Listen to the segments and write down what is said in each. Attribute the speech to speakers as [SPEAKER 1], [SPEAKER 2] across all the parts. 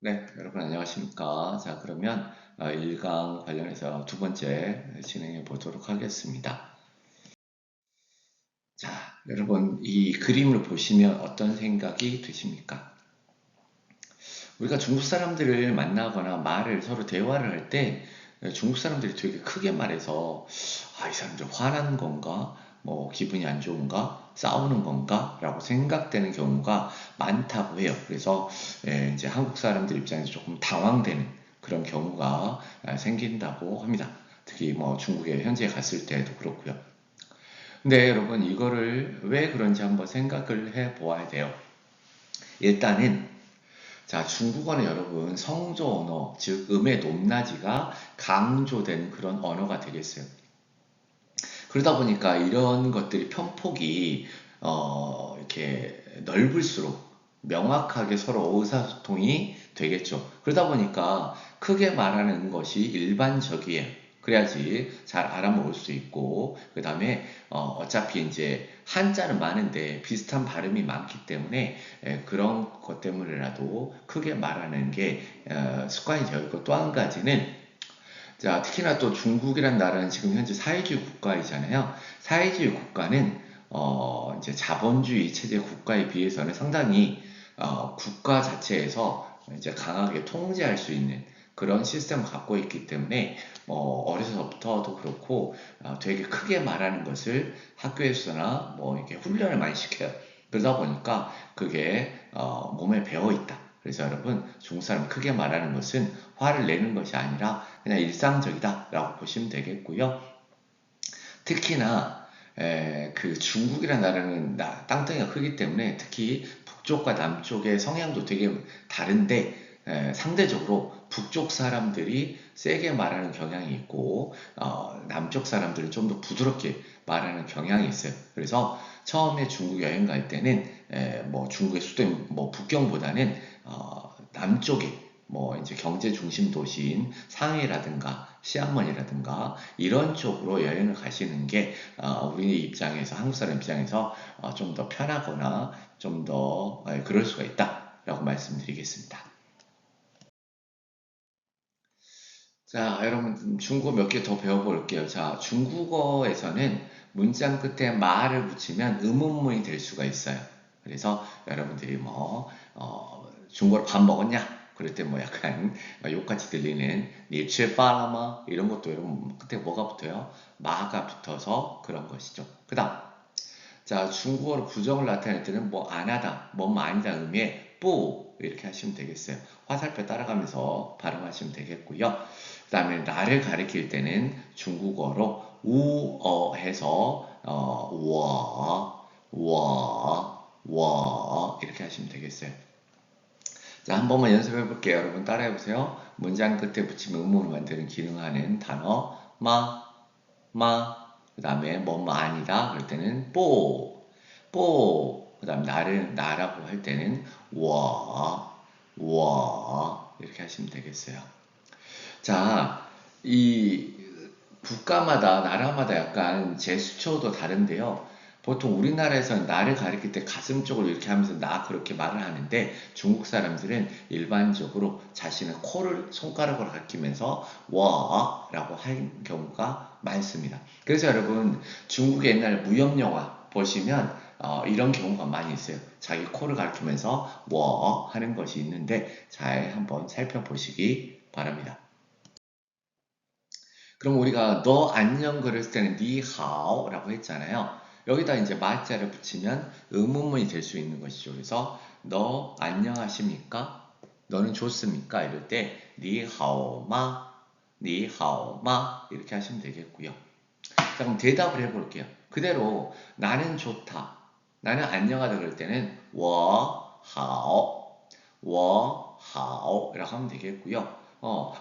[SPEAKER 1] 네, 여러분 안녕하십니까? 자, 그러면 1강 관련해서 두 번째 진행해 보도록 하겠습니다. 자, 여러분 이 그림을 보시면 어떤 생각이 드십니까? 우리가 중국 사람들을 만나거나 말을 서로 대화를 할 때 중국 사람들이 되게 크게 말해서 이 사람들 화난 건가? 뭐 기분이 안 좋은가? 싸우는 건가? 라고 생각되는 경우가 많다고 해요. 그래서 이제 한국 사람들 입장에서 조금 당황되는 그런 경우가 생긴다고 합니다. 특히 뭐 중국에 현지에 갔을 때도 그렇고요. 근데 여러분 이거를 왜 그런지 한번 생각을 해 보아야 돼요. 일단은 자, 중국어는 여러분 성조 언어, 즉 음의 높낮이가 강조된 그런 언어가 되겠어요. 그러다 보니까 이런 것들이 편폭이 이렇게 넓을수록 명확하게 서로 의사소통이 되겠죠. 그러다 보니까 크게 말하는 것이 일반적이에요. 그래야지 잘 알아먹을 수 있고, 그 다음에 어차피 이제 한자는 많은데 비슷한 발음이 많기 때문에 그런 것 때문에라도 크게 말하는 게 습관이 되었고, 또 한 가지는 자, 특히나 또 중국이란 나라는 지금 현재 사회주의 국가이잖아요. 사회주의 국가는 이제 자본주의 체제 국가에 비해서는 상당히 국가 자체에서 이제 강하게 통제할 수 있는 그런 시스템을 갖고 있기 때문에 어려서부터도 그렇고 되게 크게 말하는 것을 학교에서나 뭐 이렇게 훈련을 많이 시켜요. 그러다 보니까 그게 몸에 배어 있다. 그래서 여러분 중국 사람 크게 말하는 것은 화를 내는 것이 아니라 그냥 일상적이다라고 보시면 되겠고요. 특히나 그 중국이라는 나라는 땅덩이가 크기 때문에 특히 북쪽과 남쪽의 성향도 되게 다른데 상대적으로 북쪽 사람들이 세게 말하는 경향이 있고 남쪽 사람들은 좀 더 부드럽게 말하는 경향이 있어요. 그래서 처음에 중국 여행 갈 때는 뭐 중국의 수도인 뭐 북경보다는 남쪽에 뭐 이제 경제 중심 도시인 상해라든가 시안먼이라든가 이런 쪽으로 여행을 가시는 게 우리 입장에서 한국 사람 입장에서 좀 더 편하거나 좀 더 그럴 수가 있다라고 말씀드리겠습니다. 자, 여러분 중국어 몇 개 더 배워볼게요. 자, 중국어에서는 문장 끝에 말을 붙이면 의문문이 될 수가 있어요. 그래서 여러분들이 중국어로 밥 먹었냐? 그럴 때 뭐 약간 욕같이 들리는 니吃饭了吗? 이런 것도 여러분 끝에 뭐가 붙어요? 마가 붙어서 그런 것이죠. 그 다음 자, 중국어로 부정을 나타낼 때는 뭐 안 하다, 뭐 아니다 의미의 뿌 이렇게 하시면 되겠어요. 화살표 따라가면서 발음하시면 되겠고요. 그 다음에 나를 가리킬 때는 중국어로 우어 해서 워 이렇게 하시면 되겠어요. 자, 한 번만 연습해 볼게요. 여러분 따라해 보세요. 문장 끝에 붙이면 의문을 만드는 기능하는 단어 그 다음에 뭐 아니다 그럴 때는 그 다음 나라고 할 때는 워 이렇게 하시면 되겠어요. 자, 이 국가마다 나라마다 약간 제스처도 다른데요. 보통 우리나라에서는 나를 가리킬 때 가슴 쪽으로 이렇게 하면서 나 그렇게 말을 하는데 중국 사람들은 일반적으로 자신의 코를 손가락으로 가리키면서 와라고 하는 경우가 많습니다. 그래서 여러분 중국의 옛날 무협 영화 보시면 이런 경우가 많이 있어요. 자기 코를 가리키면서 워 하는 것이 있는데 잘 한번 살펴보시기 바랍니다. 그럼 우리가 너 안녕 그랬을 때는 니하오라고 했잖아요. 여기다 이제 마자를 붙이면 의문문이 될 수 있는 것이죠. 그래서 너 안녕하십니까? 너는 좋습니까? 이럴 때 니하오마, 니하오마 이렇게 하시면 되겠고요. 자, 그럼 대답을 해볼게요. 그대로 나는 좋다. 나는 안녕하다 그럴 때는 워하오 이라고 하면 되겠고요.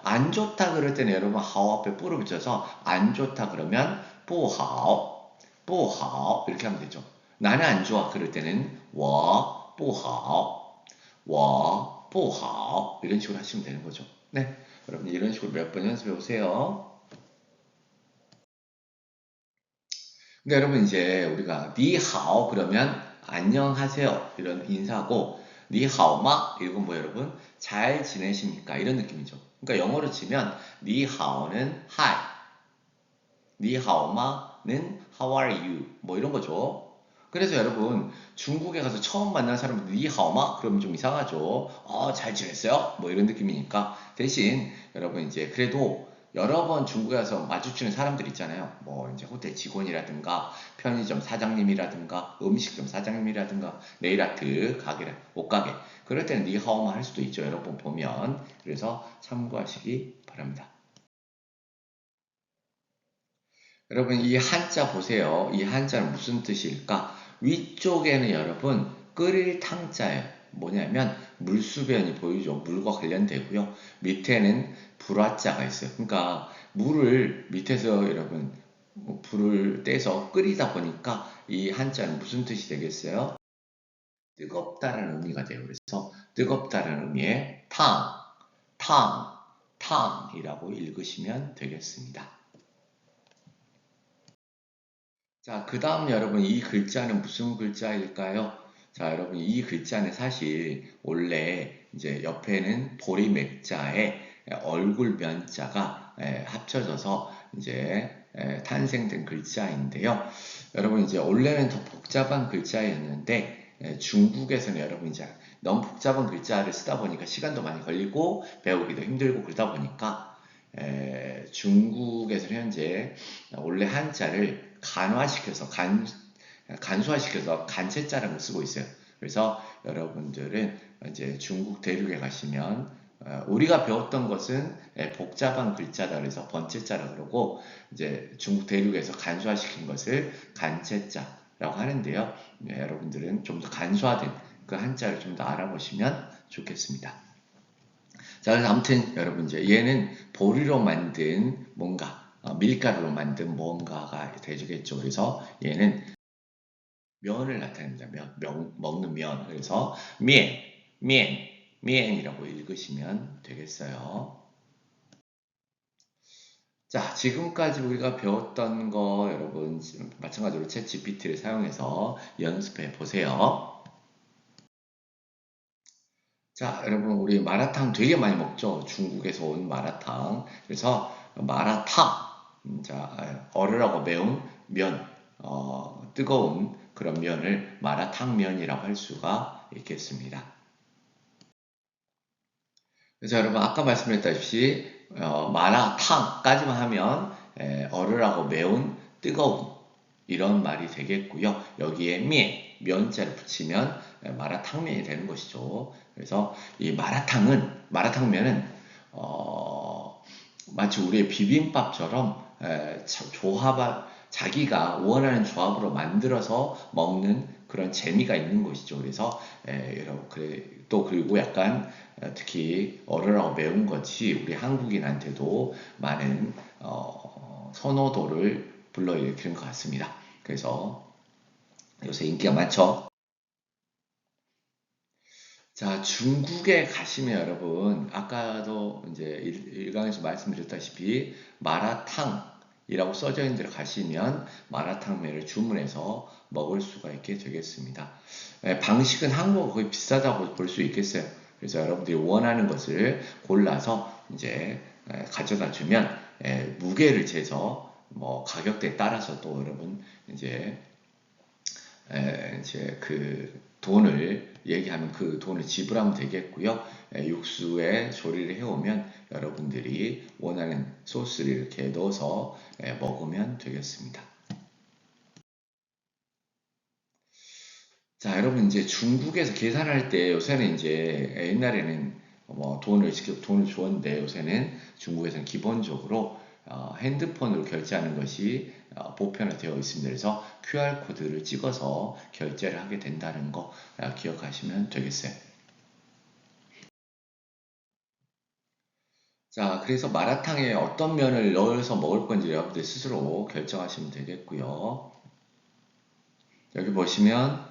[SPEAKER 1] 안 좋다 그럴 때는 여러분 하오 앞에 뿌를 붙여서 안 좋다 그러면 뿌하오 이렇게 하면 되죠. 나는 안 좋아 그럴 때는 워뿌하오 이런 식으로 하시면 되는 거죠. 네, 여러분 이런 식으로 몇 번 연습해 보세요. 근데 여러분 이제 우리가 니하오 그러면 안녕하세요 이런 인사고 니하오마 이건 뭐 여러분 잘 지내십니까? 이런 느낌이죠. 그러니까 영어로 치면 니하오는 hi, 니하오마는 how are you 뭐 이런 거죠. 그래서 여러분 중국에 가서 처음 만난 사람은 니하오마 그러면 좀 이상하죠. 잘 지냈어요? 뭐 이런 느낌이니까 대신 여러분 이제 그래도 여러 번 중국에 가서 마주치는 사람들 있잖아요. 뭐 이제 호텔 직원이라든가 편의점 사장님이라든가 음식점 사장님이라든가 네일아트 가게 옷가게 그럴 때는 니하오마 할 수도 있죠. 여러 번 보면 그래서 참고하시기 바랍니다. 여러분 이 한자 보세요. 이 한자는 무슨 뜻일까? 위쪽에는 여러분 끓일 탕자예요. 뭐냐면 물수변이 보이죠. 물과 관련되고요. 밑에는 불화자가 있어요. 그러니까 물을 밑에서 여러분 불을 떼서 끓이다 보니까 이 한자는 무슨 뜻이 되겠어요? 뜨겁다라는 의미가 돼요. 그래서 뜨겁다라는 의미의 탕이라고 읽으시면 되겠습니다. 자, 그 다음 여러분 이 글자는 무슨 글자일까요? 자, 여러분 이 글자는 사실 원래 이제 옆에는 보리 맥자에 얼굴 면자가 합쳐져서 이제 탄생된 글자인데요. 여러분 이제 원래는 더 복잡한 글자였는데 중국에서는 여러분 이제 너무 복잡한 글자를 쓰다 보니까 시간도 많이 걸리고 배우기도 힘들고 그러다 보니까 중국에서 현재 원래 한자를 간소화시켜서 간체자라고 쓰고 있어요. 그래서 여러분들은 이제 중국 대륙에 가시면 우리가 배웠던 것은 복잡한 글자다 그래서 번체자라고 그러고 이제 중국 대륙에서 간소화시킨 것을 간체자라고 하는데요. 여러분들은 좀 더 간소화된 그 한자를 좀 더 알아보시면 좋겠습니다. 자, 그래서 아무튼 여러분 이제 얘는 보리로 만든 뭔가 밀가루로 만든 뭔가가 되겠죠. 그래서 얘는 면을 나타냅니다. 먹는 면. 그래서 미엔이라고 읽으시면 되겠어요. 자, 지금까지 우리가 배웠던 거 여러분 마찬가지로 챗 GPT를 사용해서 연습해 보세요. 자, 여러분 우리 마라탕 되게 많이 먹죠. 중국에서 온 마라탕. 그래서 마라탕. 자, 얼으라고 매운 면, 뜨거운 그런 면을 마라탕면이라고 할 수가 있겠습니다. 그래서 여러분 아까 말씀드렸다시피 마라탕까지만 하면 얼으라고 매운 뜨거운 이런 말이 되겠고요. 여기에 면자를 붙이면 마라탕면이 되는 것이죠. 그래서 이 마라탕면은 마치 우리의 비빔밥처럼 자기가 원하는 조합으로 만들어서 먹는 그런 재미가 있는 것이죠. 그래서 그리고 약간 특히 얼으라고 매운 것이 우리 한국인한테도 많은 선호도를 불러일으키는 것 같습니다. 그래서 요새 인기가 많죠. 자, 중국에 가시면 여러분, 아까도 이제 일강에서 말씀드렸다시피 마라탕이라고 써져 있는 데로 가시면 마라탕면을 주문해서 먹을 수가 있게 되겠습니다. 방식은 한국과 거의 비슷하다고 볼 수 있겠어요. 그래서 여러분들이 원하는 것을 골라서 이제 가져다 주면 무게를 재서 뭐 가격대에 따라서 또 여러분 이제 그 돈을 얘기하면 그 돈을 지불하면 되겠고요. 육수에 조리를 해오면 여러분들이 원하는 소스를 이렇게 넣어서 먹으면 되겠습니다. 자, 여러분 이제 중국에서 계산할 때 요새는 이제 옛날에는 뭐 직접 돈을 줬는데 요새는 중국에서는 기본적으로 핸드폰으로 결제하는 것이 보편화되어 있습니다. 그래서 QR코드를 찍어서 결제를 하게 된다는 거 기억하시면 되겠어요. 자, 그래서 마라탕에 어떤 면을 넣어서 먹을 건지 여러분들 스스로 결정하시면 되겠고요. 여기 보시면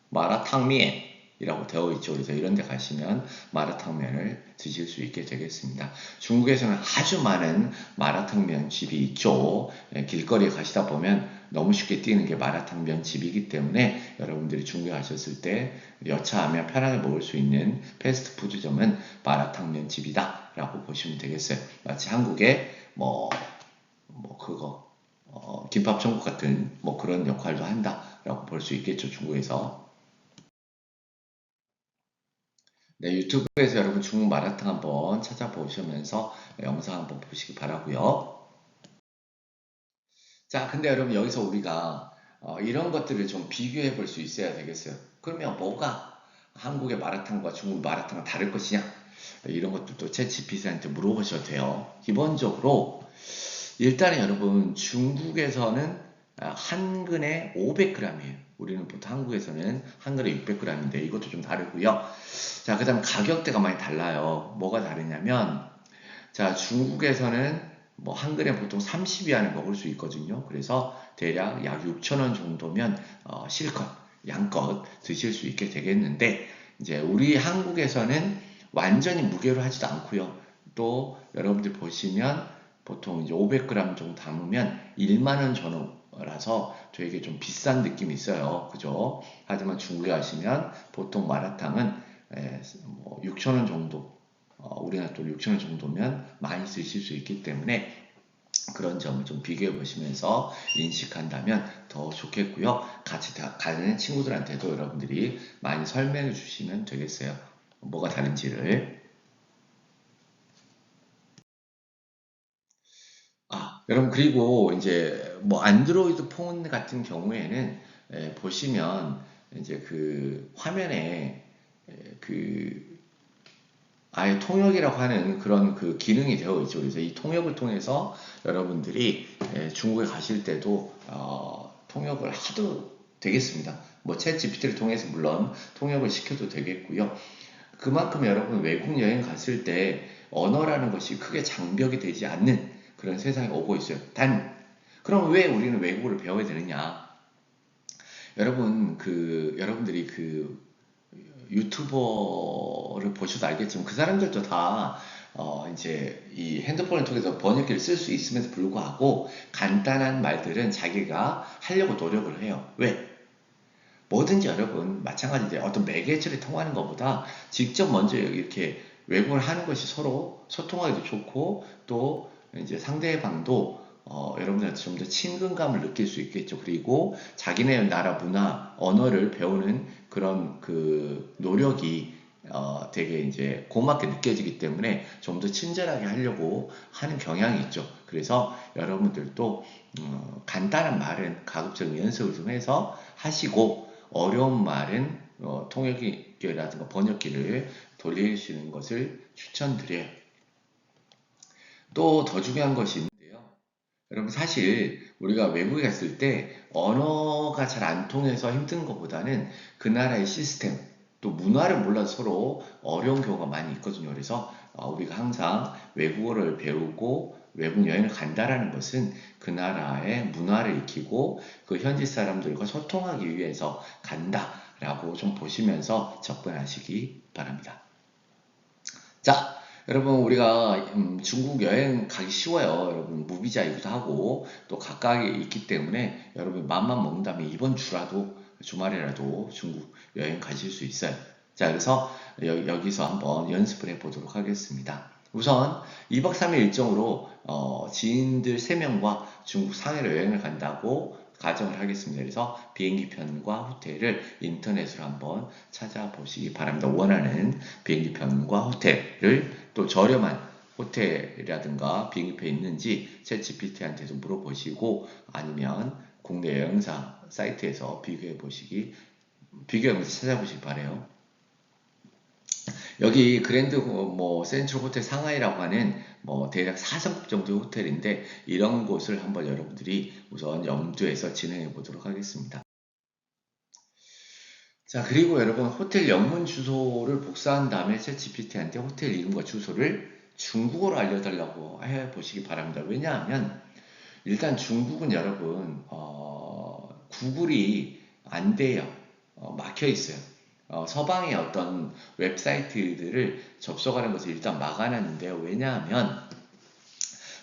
[SPEAKER 1] 마라탕면이라고 되어 있죠. 그래서 이런 데 가시면 마라탕면을 드실 수 있게 되겠습니다. 중국에서는 아주 많은 마라탕면 집이 있죠. 길거리에 가시다 보면 너무 쉽게 뛰는 게 마라탕면 집이기 때문에 여러분들이 중국에 가셨을 때 여차하면 편하게 먹을 수 있는 패스트푸드점은 마라탕면 집이다 라고 보시면 되겠어요. 마치 한국의 그거 김밥 천국 같은 그런 역할도 한다라고 볼 수 있겠죠, 중국에서. 네, 유튜브에서 여러분 중국 마라탕 한번 찾아보시면서 영상 한번 보시기 바라고요. 자, 근데 여러분 여기서 우리가 이런 것들을 좀 비교해 볼 수 있어야 되겠어요. 그러면 뭐가 한국의 마라탕과 중국 마라탕은 다를 것이냐? 이런 것들도 챗GPT한테 물어보셔도 돼요. 기본적으로 일단은 여러분 중국에서는 한 근에 500g이에요. 우리는 보통 한국에서는 한 근에 600g인데 이것도 좀 다르고요. 자, 그 다음 가격대가 많이 달라요. 뭐가 다르냐면 자, 중국에서는 한 근에 보통 30위안을 먹을 수 있거든요. 그래서 대략 약 6,000원 정도면 실컷 양껏 드실 수 있게 되겠는데 이제 우리 한국에서는 완전히 무게로 하지도 않고요. 또 여러분들 보시면 보통 이제 500g 정도 담으면 1만 원 전후라서 되게 좀 비싼 느낌이 있어요. 그죠? 하지만 중국에 가시면 보통 마라탕은 6,000원 정도 우리나라 돈 6,000원 정도면 많이 쓰실 수 있기 때문에 그런 점을 좀 비교해 보시면서 인식한다면 더 좋겠고요. 같이 가는 친구들한테도 여러분들이 많이 설명해 주시면 되겠어요. 뭐가 다른지를. 여러분 그리고 이제 안드로이드 폰 같은 경우에는 보시면 이제 그 화면에 그 아예 통역이라고 하는 그런 그 기능이 되어 있죠. 그래서 이 통역을 통해서 여러분들이 중국에 가실 때도 통역을 하도 되겠습니다. 챗 GPT를 통해서 물론 통역을 시켜도 되겠고요. 그만큼 여러분 외국 여행 갔을 때 언어라는 것이 크게 장벽이 되지 않는 그런 세상이 오고 있어요. 그럼 왜 우리는 외국어를 배워야 되느냐? 여러분들이 유튜버를 보셔도 알겠지만 그 사람들도 다 이제 이 핸드폰을 통해서 번역기를 쓸 수 있음에도 불구하고 간단한 말들은 자기가 하려고 노력을 해요. 왜? 뭐든지 여러분 마찬가지인데 어떤 매개체를 통하는 것보다 직접 먼저 이렇게 외국을 하는 것이 서로 소통하기도 좋고 또 이제 상대방도 여러분들한테 좀 더 친근감을 느낄 수 있겠죠. 그리고 자기네 나라 문화, 언어를 배우는 그런 그 노력이 되게 이제 고맙게 느껴지기 때문에 좀 더 친절하게 하려고 하는 경향이 있죠. 그래서 여러분들도 간단한 말은 가급적 연습을 좀 해서 하시고 어려운 말은 통역기라든가 번역기를 돌리시는 것을 추천드려요. 또 더 중요한 것이 있는데요. 여러분 사실 우리가 외국에 갔을 때 언어가 잘 안 통해서 힘든 것보다는 그 나라의 시스템 또 문화를 몰라서 서로 어려운 경우가 많이 있거든요. 그래서 우리가 항상 외국어를 배우고 외국 여행을 간다라는 것은 그 나라의 문화를 익히고 그 현지 사람들과 소통하기 위해서 간다라고 좀 보시면서 접근하시기 바랍니다. 자, 여러분 우리가 중국 여행 가기 쉬워요. 여러분 무비자이기도 하고 또 가까이 있기 때문에 여러분 마음만 먹는다면 이번 주라도 주말이라도 중국 여행 가실 수 있어요. 자, 그래서 여기서 한번 연습을 해보도록 하겠습니다. 우선 2박 3일 일정으로 지인들 3명과 중국 상해로 여행을 간다고 가정을 하겠습니다. 그래서 비행기 편과 호텔을 인터넷으로 한번 찾아보시기 바랍니다. 원하는 비행기 편과 호텔을 또 저렴한 호텔이라든가 비행기표 있는지 챗 GPT한테도 물어보시고 아니면 국내 여행사 사이트에서 비교하면서 찾아보시기 바래요. 여기 그랜드 센트럴 호텔 상하이라고 하는 대략 4성급 정도의 호텔인데 이런 곳을 한번 여러분들이 우선 염두에서 진행해 보도록 하겠습니다. 자, 그리고 여러분 호텔 영문 주소를 복사한 다음에 챗GPT한테 호텔 이름과 주소를 중국어로 알려달라고 해 보시기 바랍니다. 왜냐하면 일단 중국은 여러분 구글이 안 돼요. 막혀 있어요. 서방의 어떤 웹사이트들을 접속하는 것을 일단 막아놨는데요. 왜냐하면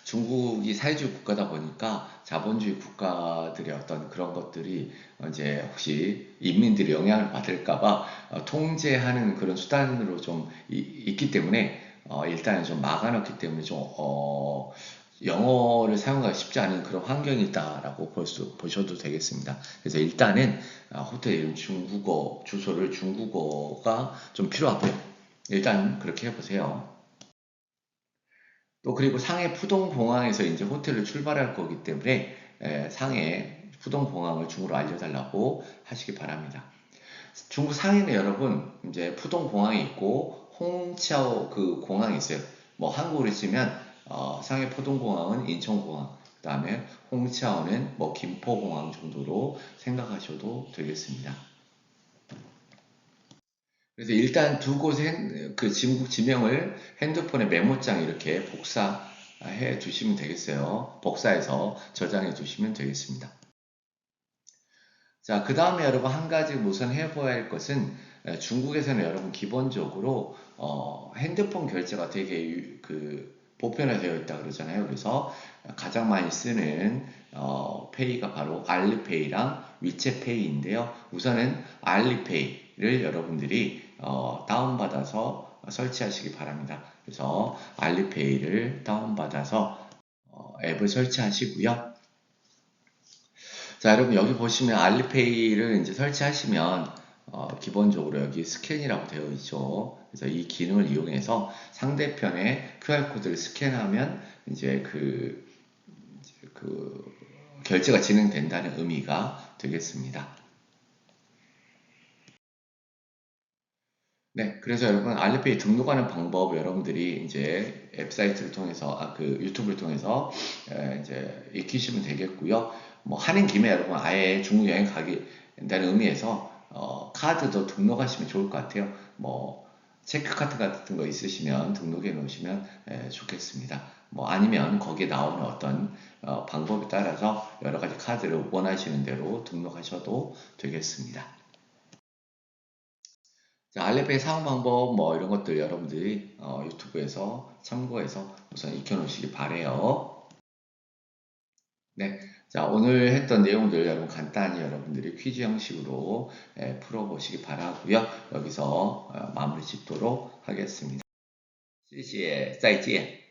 [SPEAKER 1] 중국이 사회주의 국가다 보니까 자본주의 국가들의 어떤 그런 것들이 이제 혹시 인민들이 영향을 받을까봐 통제하는 그런 수단으로 좀 있기 때문에 일단은 좀 막아놓기 때문에 좀 영어를 사용하기 쉽지 않은 그런 환경이다라고 보셔도 되겠습니다. 그래서 일단은 호텔 이름 중국어, 주소를 중국어가 좀 필요하고요. 일단 그렇게 해보세요. 또 그리고 상해 푸동공항에서 이제 호텔을 출발할 거기 때문에 상해 푸동공항을 중으로 알려달라고 하시기 바랍니다. 중국 상해는 여러분 이제 푸동공항이 있고 홍차오 그 공항이 있어요. 뭐 한국으로 치면 상해 푸동공항은 인천공항, 그 다음에 홍차오는 뭐 김포공항 정도로 생각하셔도 되겠습니다. 그래서 일단 두 곳의 그 지명을 핸드폰에 메모장에 이렇게 복사해 두시면 되겠어요. 복사해서 저장해 두시면 되겠습니다. 자, 그 다음에 여러분 한 가지 우선 해봐야 할 것은 중국에서는 여러분 기본적으로 핸드폰 결제가 되게 보편화되어 있다 그러잖아요. 그래서 가장 많이 쓰는 페이가 바로 알리페이랑 위챗페이인데요. 우선은 알리페이를 여러분들이 다운받아서 설치하시기 바랍니다. 그래서 알리페이를 다운받아서 앱을 설치하시고요. 자, 여러분 여기 보시면 알리페이를 이제 설치하시면 기본적으로 여기 스캔이라고 되어 있죠. 그래서 이 기능을 이용해서 상대편의 QR코드를 스캔하면 이제 그 결제가 진행된다는 의미가 되겠습니다. 네, 그래서 여러분 알리페이 등록하는 방법 여러분들이 이제 웹사이트를 통해서 그 유튜브를 통해서 이제 익히시면 되겠고요. 뭐 하는 김에 여러분 아예 중국 여행 가기 된다는 의미에서 카드도 등록하시면 좋을 것 같아요. 뭐 체크카드 같은 거 있으시면 등록해 놓으시면 좋겠습니다. 뭐 아니면 거기에 나오는 어떤 방법에 따라서 여러 가지 카드를 원하시는 대로 등록하셔도 되겠습니다. 자, 알리페이 사용 방법 뭐 이런 것들 여러분들이 유튜브에서 참고해서 우선 익혀놓으시기 바래요. 네, 자 오늘 했던 내용들 여러분 간단히 여러분들이 퀴즈 형식으로 풀어보시기 바라고요. 여기서 마무리 짓도록 하겠습니다. 谢谢，再见。